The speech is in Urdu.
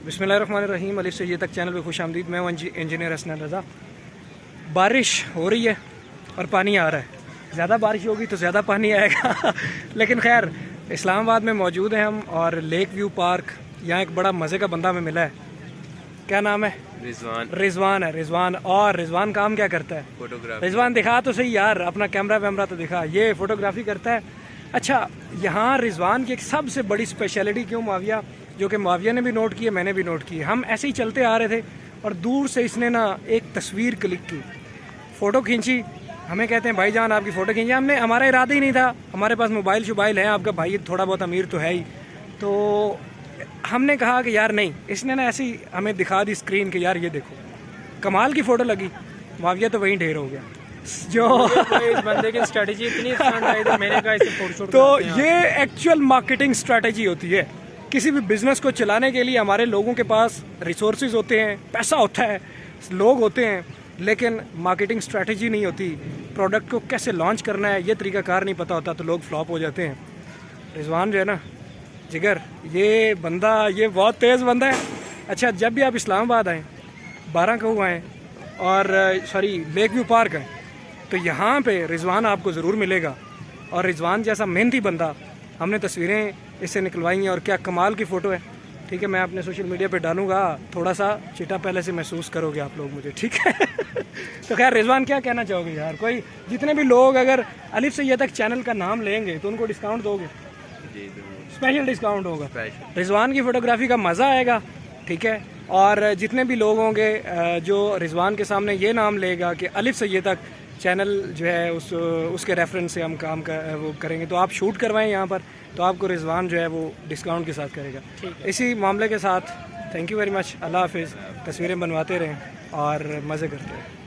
بسم اللہ الرحمن الرحیم، الف سے یہ تک چینل پہ خوش آمدید۔ میں ہوں انجینئر حسنین رضا۔ بارش ہو رہی ہے اور پانی آ رہا ہے، زیادہ بارش ہوگی تو زیادہ پانی آئے گا لیکن خیر اسلام آباد میں موجود ہیں ہم، اور لیک ویو پارک، یہاں ایک بڑا مزے کا بندہ ہمیں ملا ہے۔ کیا نام ہے؟ رضوان ہے۔ رضوان کام کیا کرتا ہے؟ فوٹوگرافی۔ رضوان دکھا تو صحیح یار، اپنا کیمرہ تو دکھا۔ یہ فوٹوگرافی کرتا ہے۔ اچھا، یہاں رضوان کی ایک سب سے بڑی اسپیشلٹی کیوں معاویہ، جو کہ معاویہ نے بھی نوٹ کی ہے، میں نے بھی نوٹ کی ہے، ہم ایسے ہی چلتے آ رہے تھے اور دور سے اس نے نا ایک تصویر کلک کی، فوٹو کھینچی۔ ہمیں کہتے ہیں بھائی جان آپ کی فوٹو کھینچی، ہمارا ارادہ ہی نہیں تھا، ہمارے پاس موبائل ہے، آپ کا بھائی تھوڑا بہت امیر تو ہے ہی، تو ہم نے کہا کہ یار نہیں، اس نے نا ایسے ہی ہمیں دکھا دی اسکرین کہ یار یہ دیکھو کمال کی فوٹو لگی۔ معاویہ تو وہیں ڈھیر ہو گیا جو اس بندے کی اسٹریٹجی اتنی پسند آئی تو میں نے کہا اسے فوٹو شوٹ تو کرتے ہیں۔ یہ ایکچوئل مارکیٹنگ اسٹریٹجی ہوتی ہے۔ کسی بھی بزنس کو چلانے کے لیے ہمارے لوگوں کے پاس ریسورسز ہوتے ہیں، پیسہ ہوتا ہے، لوگ ہوتے ہیں، لیکن مارکیٹنگ اسٹریٹجی نہیں ہوتی۔ پروڈکٹ کو کیسے لانچ کرنا ہے یہ طریقہ کار نہیں پتہ ہوتا، تو لوگ فلاپ ہو جاتے ہیں۔ رضوان جو ہے نا جگر، یہ بندہ یہ بہت تیز بندہ ہے۔ اچھا، جب بھی آپ اسلام آباد آئیں، 12 کوہ آئیں اور لیک ویو پارک آئیں، تو یہاں پہ رضوان آپ کو ضرور ملے گا، اور رضوان جیسا محنتی بندہ، ہم نے تصویریں اس سے نکلوائی ہیں، اور کیا کمال کی فوٹو ہے۔ ٹھیک ہے، میں اپنے سوشل میڈیا پہ ڈالوں گا، تھوڑا سا چٹا پہلے سے محسوس کرو گے آپ لوگ مجھے، ٹھیک ہے تو خیر رضوان کیا کہنا چاہو گے یار؟ کوئی جتنے بھی لوگ اگر الف سے یہ تک چینل کا نام لیں گے تو ان کو ڈسکاؤنٹ دو گے؟ جی، اسپیشل ڈسکاؤنٹ ہوگا۔ رضوان کی فوٹوگرافی کا مزہ آئے گا، ٹھیک ہے، اور جتنے بھی لوگ ہوں گے جو رضوان کے سامنے یہ نام لے گا کہ الف سے یہ تک چینل جو ہے اس کے ریفرنس سے ہم کام وہ کریں گے، تو آپ شوٹ کروائیں یہاں پر، تو آپ کو رضوان جو ہے وہ ڈسکاؤنٹ کے ساتھ کرے گا۔ اسی معاملے کے ساتھ تھینک یو ویری مچ، اللہ حافظ۔ تصویریں بنواتے رہیں اور مزے کرتے رہیں۔